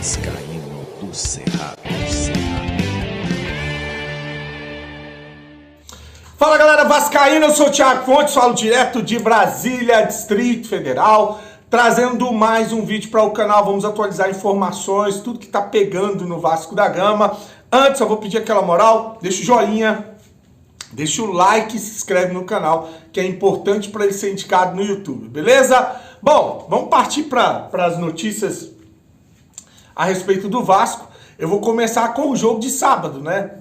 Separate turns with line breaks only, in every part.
Vascaíno do Cerrado.
Fala galera vascaína, eu sou o Thiago Fontes, falo direto de Brasília, Distrito Federal, trazendo mais um vídeo para o canal. Vamos atualizar informações, tudo que tá pegando no Vasco da Gama. Antes eu vou pedir aquela moral, deixa o joinha, deixa o like e se inscreve no canal, que é importante para ele ser indicado no YouTube, beleza? Bom, vamos partir para as notícias a respeito do Vasco. Eu vou começar com o jogo de sábado, né?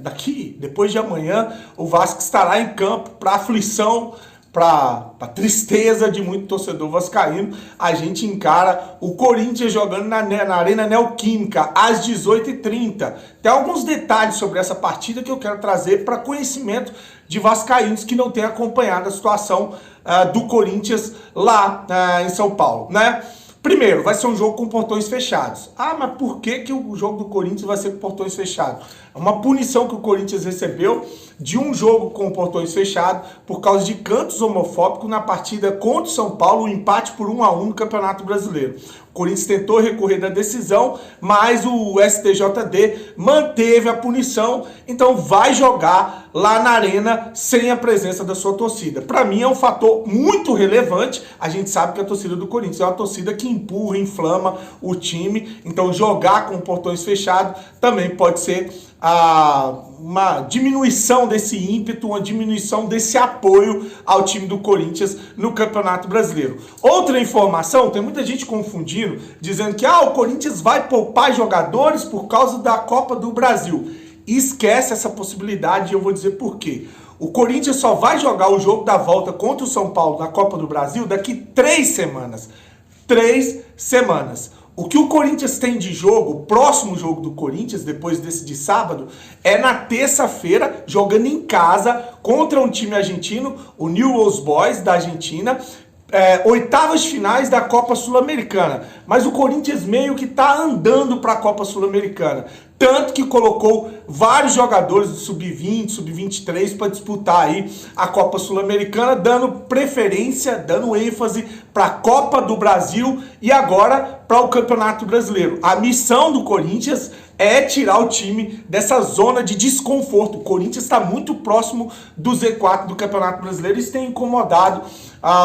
Depois de amanhã, o Vasco estará em campo para aflição, para tristeza de muito torcedor vascaíno. A gente encara o Corinthians jogando na Arena Neoquímica às 18h30. Tem alguns detalhes sobre essa partida que eu quero trazer para conhecimento de vascaínos que não têm acompanhado a situação do Corinthians lá em São Paulo, né? Primeiro, vai ser um jogo com portões fechados. Ah, mas por que o jogo do Corinthians vai ser com portões fechados? É uma punição que o Corinthians recebeu de um jogo com portões fechados por causa de cantos homofóbicos na partida contra o São Paulo, o empate por 1-1 no Campeonato Brasileiro. O Corinthians tentou recorrer da decisão, mas o STJD manteve a punição, então vai jogar lá na Arena sem a presença da sua torcida. Para mim é um fator muito relevante. A gente sabe que a torcida do Corinthians é uma torcida que empurra, inflama o time, então jogar com portões fechados também pode ser uma diminuição desse ímpeto, uma diminuição desse apoio ao time do Corinthians no Campeonato Brasileiro. Outra informação, tem muita gente confundindo, dizendo que o Corinthians vai poupar jogadores por causa da Copa do Brasil. Esquece essa possibilidade e eu vou dizer por quê. O Corinthians só vai jogar o jogo da volta contra o São Paulo na Copa do Brasil daqui 3 semanas. 3 semanas. O que o Corinthians tem de jogo, o próximo jogo do Corinthians, depois desse de sábado, é na terça-feira, jogando em casa contra um time argentino, o Newell's Boys da Argentina, oitavas finais da Copa Sul-Americana. Mas o Corinthians meio que tá andando para a Copa Sul-Americana. Tanto que colocou vários jogadores do Sub-20, Sub-23 para disputar aí a Copa Sul-Americana, dando preferência, dando ênfase para a Copa do Brasil e agora para o Campeonato Brasileiro. A missão do Corinthians é tirar o time dessa zona de desconforto. O Corinthians está muito próximo do Z4 do Campeonato Brasileiro e isso tem incomodado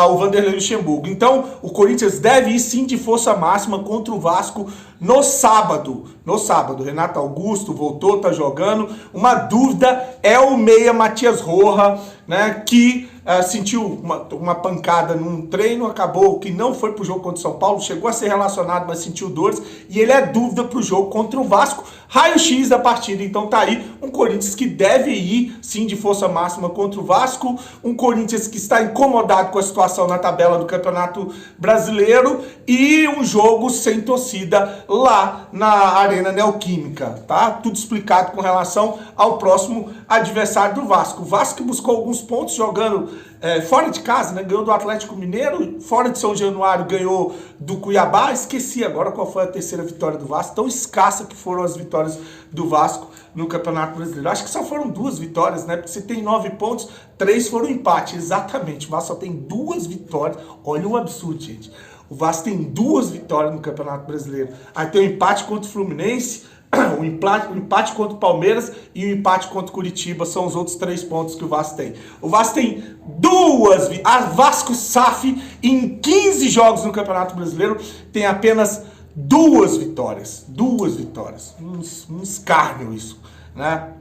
o Vanderlei Luxemburgo. Então, o Corinthians deve ir sim de força máxima contra o Vasco no sábado. No sábado, Renato Augusto voltou, tá jogando. Uma dúvida é o meia Matias Roja, né, que sentiu uma pancada num treino, acabou que não foi pro jogo contra o São Paulo, chegou a ser relacionado, mas sentiu dores, e ele é dúvida pro jogo contra o Vasco. Raio-X da partida, então tá aí um Corinthians que deve ir sim de força máxima contra o Vasco, um Corinthians que está incomodado com a situação na tabela do Campeonato Brasileiro e um jogo sem torcida lá na Arena Neoquímica, tá? Tudo explicado com relação ao próximo adversário do Vasco. O Vasco buscou alguns pontos jogando fora de casa, né? Ganhou do Atlético Mineiro, fora de São Januário ganhou do Cuiabá. Esqueci agora qual foi a terceira vitória do Vasco, tão escassa que foram as vitórias do Vasco no Campeonato Brasileiro. Acho que só foram 2 vitórias, né? Porque você tem 9 pontos, 3 foram empate, exatamente. O Vasco só tem 2 vitórias, olha o absurdo, gente. O Vasco tem 2 vitórias no Campeonato Brasileiro. Aí tem um empate contra o Fluminense, o empate contra o Palmeiras e o empate contra o Curitiba são os outros 3 pontos que o Vasco tem. O Vasco tem 2, a Vasco SAF em 15 jogos no Campeonato Brasileiro tem apenas 2 vitórias. 2 vitórias. Um escárnio isso, né?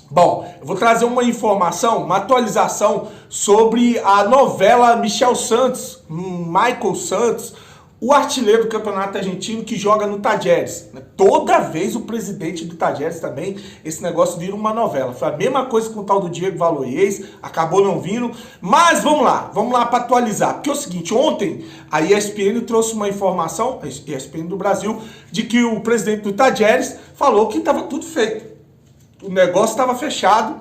Bom, eu vou trazer uma informação, uma atualização sobre a novela Michel Santos, Michael Santos, o artilheiro do Campeonato Argentino que joga no Talleres. Toda vez o presidente do Talleres também, esse negócio vira uma novela. Foi a mesma coisa com o tal do Diego Valois, acabou não vindo. Mas vamos lá para atualizar. Porque é o seguinte, ontem a ESPN trouxe uma informação, a ESPN do Brasil, de que o presidente do Talleres falou que estava tudo feito. O negócio estava fechado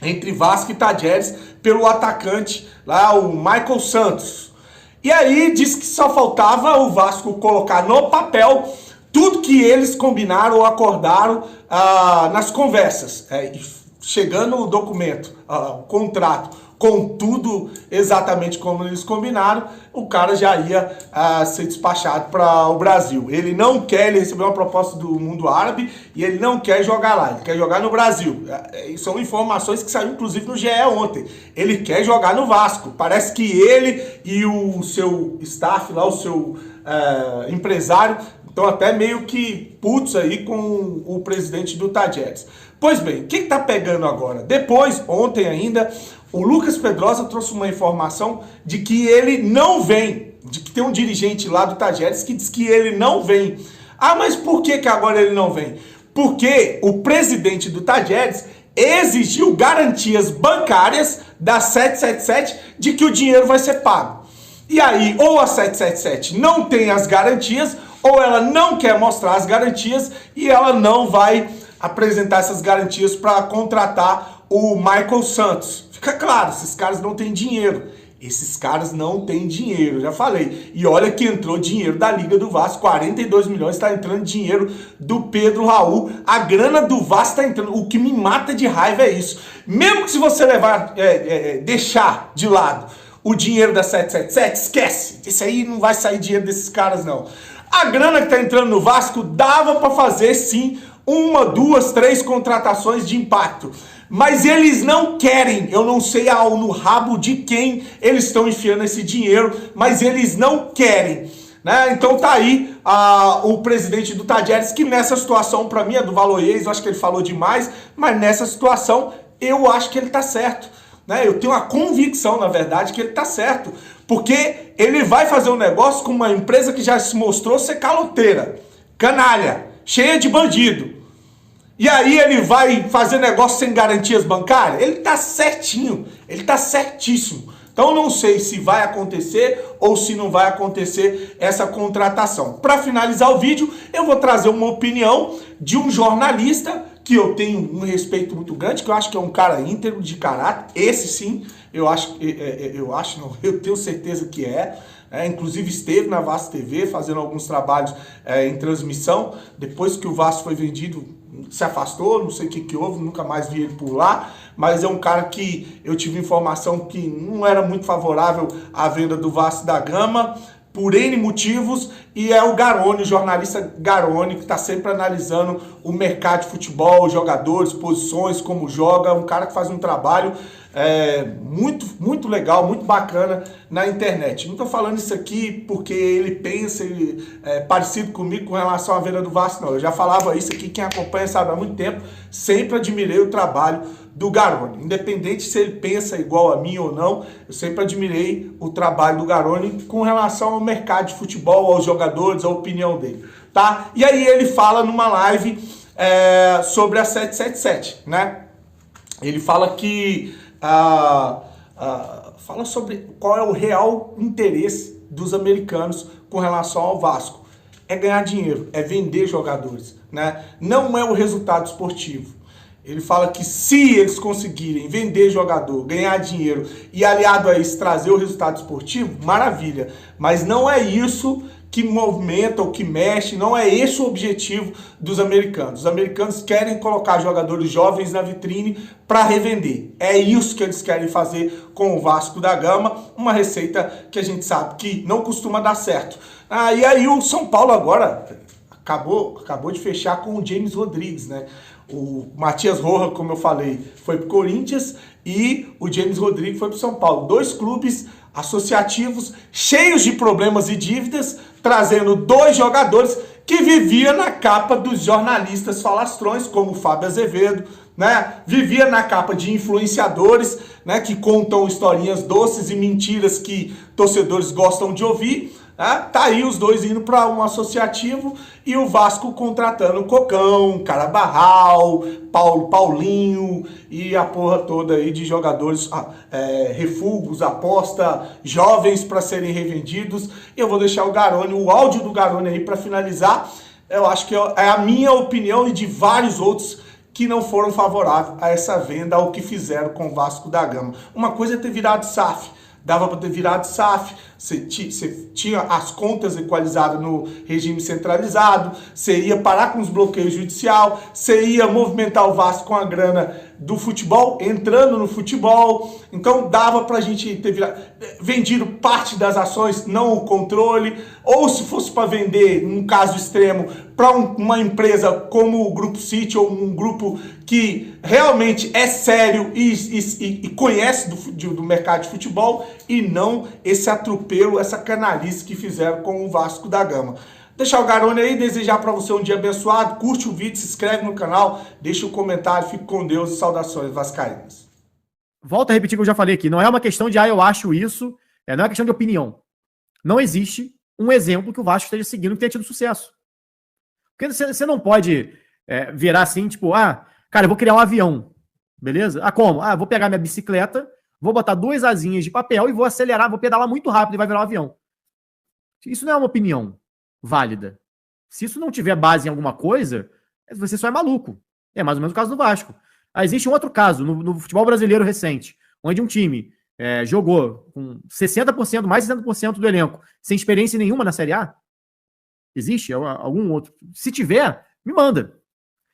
entre Vasco e Talleres pelo atacante lá, o Michael Santos. E aí disse que só faltava o Vasco colocar no papel tudo que eles combinaram ou acordaram nas conversas. Chegando o documento, o contrato com tudo exatamente como eles combinaram, o cara já ia ser despachado para o Brasil. Ele não quer, ele recebeu uma proposta do mundo árabe e ele não quer jogar lá, ele quer jogar no Brasil. São informações que saíram inclusive no GE ontem. Ele quer jogar no Vasco. Parece que ele e o seu staff lá, o seu empresário, estão até meio que putos aí com o presidente do Tajeres. Pois bem, o que tá pegando agora? Depois, ontem ainda, o Lucas Pedrosa trouxe uma informação de que ele não vem, de que tem um dirigente lá do Tajeres que diz que ele não vem. Ah, mas por que agora ele não vem? Porque o presidente do Tajeres exigiu garantias bancárias da 777 de que o dinheiro vai ser pago. E aí, ou a 777 não tem as garantias, ou ela não quer mostrar as garantias e ela não vai apresentar essas garantias para contratar o Michael Santos. Fica claro, esses caras não têm dinheiro. Esses caras não têm dinheiro, já falei. E olha que entrou dinheiro da Liga do Vasco, 42 milhões, está entrando dinheiro do Pedro Raul. A grana do Vasco está entrando. O que me mata de raiva é isso. Mesmo que se você levar, deixar de lado o dinheiro da 777, esquece. Esse aí não vai sair dinheiro desses caras, não. A grana que está entrando no Vasco dava para fazer, sim, 1, 2, 3 contratações de impacto. Mas eles não querem, eu não sei no rabo de quem eles estão enfiando esse dinheiro, mas eles não querem. Né? Então tá aí o presidente do Tajeres, que nessa situação, para mim, é do Valoyes, eu acho que ele falou demais, mas nessa situação eu acho que ele tá certo. Né? Eu tenho uma convicção, na verdade, que ele tá certo. Porque ele vai fazer um negócio com uma empresa que já se mostrou ser caloteira, canalha, cheia de bandido. E aí ele vai fazer negócio sem garantias bancárias? Ele tá certinho, ele tá certíssimo. Então não sei se vai acontecer ou se não vai acontecer essa contratação. Para finalizar o vídeo, eu vou trazer uma opinião de um jornalista que eu tenho um respeito muito grande, que eu acho que é um cara íntegro de caráter. Esse sim, eu tenho certeza que é. Inclusive esteve na Vasco TV fazendo alguns trabalhos em transmissão. Depois que o Vasco foi vendido, se afastou, não sei o que houve, nunca mais vi ele por lá. Mas é um cara que eu tive informação que não era muito favorável à venda do Vasco da Gama, por N motivos, e é o Garone, o jornalista Garone, que está sempre analisando o mercado de futebol, os jogadores, posições, como joga, um cara que faz um trabalho muito legal, muito bacana na internet. Não estou falando isso aqui porque ele pensa parecido comigo com relação à venda do Vasco, não. Eu já falava isso aqui, quem acompanha sabe há muito tempo, sempre admirei o trabalho do Garone. Independente se ele pensa igual a mim ou não, eu sempre admirei o trabalho do Garone com relação ao mercado de futebol, aos jogadores, a opinião dele. Tá? E aí ele fala numa live sobre a 777, né? Ele fala que fala sobre qual é o real interesse dos americanos com relação ao Vasco. É ganhar dinheiro, é vender jogadores, né? Não é o resultado esportivo. Ele fala que se eles conseguirem vender jogador, ganhar dinheiro e aliado a isso trazer o resultado esportivo, maravilha. Mas não é isso que movimenta ou que mexe, não é esse o objetivo dos americanos. Os americanos querem colocar jogadores jovens na vitrine para revender. É isso que eles querem fazer com o Vasco da Gama, uma receita que a gente sabe que não costuma dar certo. E aí o São Paulo agora acabou de fechar com o James Rodrigues, né? O Matias Rojas, como eu falei, foi para o Corinthians e o James Rodrigues foi para o São Paulo. 2 clubes associativos cheios de problemas e dívidas, trazendo 2 jogadores que viviam na capa dos jornalistas falastrões, como o Fábio Azevedo, né? Vivia na capa de influenciadores, né? Que contam historinhas doces e mentiras que torcedores gostam de ouvir. Tá aí os 2 indo para um associativo e o Vasco contratando Cocão, Carabarral, Paulinho e a porra toda aí de jogadores refugos, aposta, jovens para serem revendidos. E eu vou deixar o áudio do Garone aí para finalizar. Eu acho que é a minha opinião e de vários outros que não foram favoráveis a essa venda, ao que fizeram com o Vasco da Gama. Uma coisa é ter virado SAF. Dava para ter virado SAF, você tinha as contas equalizadas no regime centralizado, você ia parar com os bloqueios judiciais, você ia movimentar o Vasco com a grana do futebol, entrando no futebol. Então dava pra gente ter vendido parte das ações, não o controle, ou se fosse para vender, num caso extremo, para uma empresa como o Grupo City, ou um grupo que realmente é sério e conhece do mercado de futebol, e não esse atropelo, essa canalice que fizeram com o Vasco da Gama. Deixar o Garone aí, desejar para você um dia abençoado, curte o vídeo, se inscreve no canal, deixa um comentário, fique com Deus e saudações vascaínas.
Volto a repetir o que eu já falei aqui, não é uma questão de, eu acho isso, não é uma questão de opinião. Não existe um exemplo que o Vasco esteja seguindo que tenha tido sucesso. Porque você não pode virar assim, tipo, cara, eu vou criar um avião, beleza? Como? Eu vou pegar minha bicicleta, vou botar 2 asinhas de papel e vou acelerar, vou pedalar muito rápido e vai virar um avião. Isso não é uma opinião válida. Se isso não tiver base em alguma coisa, você só é maluco. É mais ou menos o caso do Vasco. Existe um outro caso, no futebol brasileiro recente, onde um time jogou com 60%, mais de 60% do elenco, sem experiência nenhuma na Série A. Existe algum outro? Se tiver, me manda.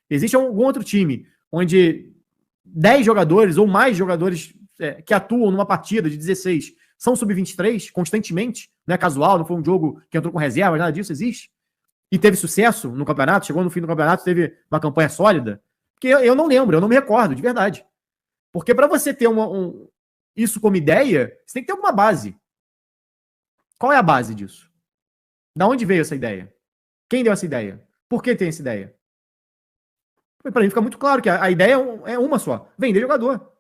Existe algum outro time onde 10 jogadores ou mais jogadores que atuam numa partida de 16 são sub-23 constantemente, não é casual, não foi um jogo que entrou com reserva, nada disso, existe? E teve sucesso no campeonato, chegou no fim do campeonato, teve uma campanha sólida? Porque eu não lembro, eu não me recordo, de verdade. Porque para você ter isso como ideia, você tem que ter alguma base. Qual é a base disso? Da onde veio essa ideia? Quem deu essa ideia? Por que tem essa ideia? Para mim fica muito claro que a ideia é uma só: vender jogador.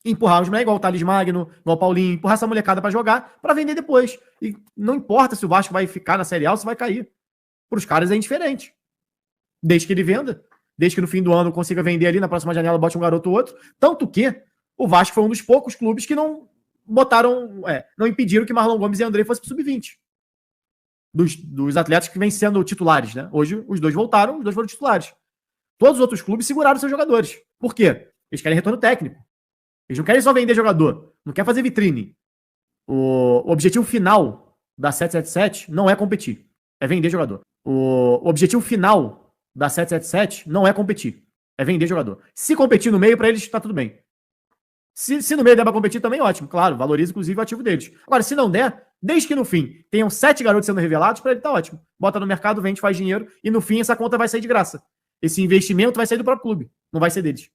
Empurrar os moleques, igual o Thales Magno, igual o Paulinho, empurrar essa molecada para jogar, para vender depois. E não importa se o Vasco vai ficar na Série A ou se vai cair. Para os caras é indiferente. Desde que ele venda, desde que no fim do ano consiga vender ali, na próxima janela bote um garoto ou outro. Tanto que o Vasco foi um dos poucos clubes que não não impediram que Marlon Gomes e André fossem para o sub-20. Dos atletas que vêm sendo titulares, né? Hoje os 2 voltaram, os 2 foram titulares. Todos os outros clubes seguraram seus jogadores. Por quê? Eles querem retorno técnico. Eles não querem só vender jogador, não quer fazer vitrine. O objetivo final da 777 não é competir, é vender jogador. O objetivo final da 777 não é competir, é vender jogador. Se competir no meio, para eles, tá tudo bem. Se no meio der pra competir, também ótimo. Claro, valoriza inclusive o ativo deles. Agora, se não der, desde que no fim tenham 7 garotos sendo revelados, para ele tá ótimo. Bota no mercado, vende, faz dinheiro, e no fim essa conta vai sair de graça. Esse investimento vai sair do próprio clube, não vai ser deles.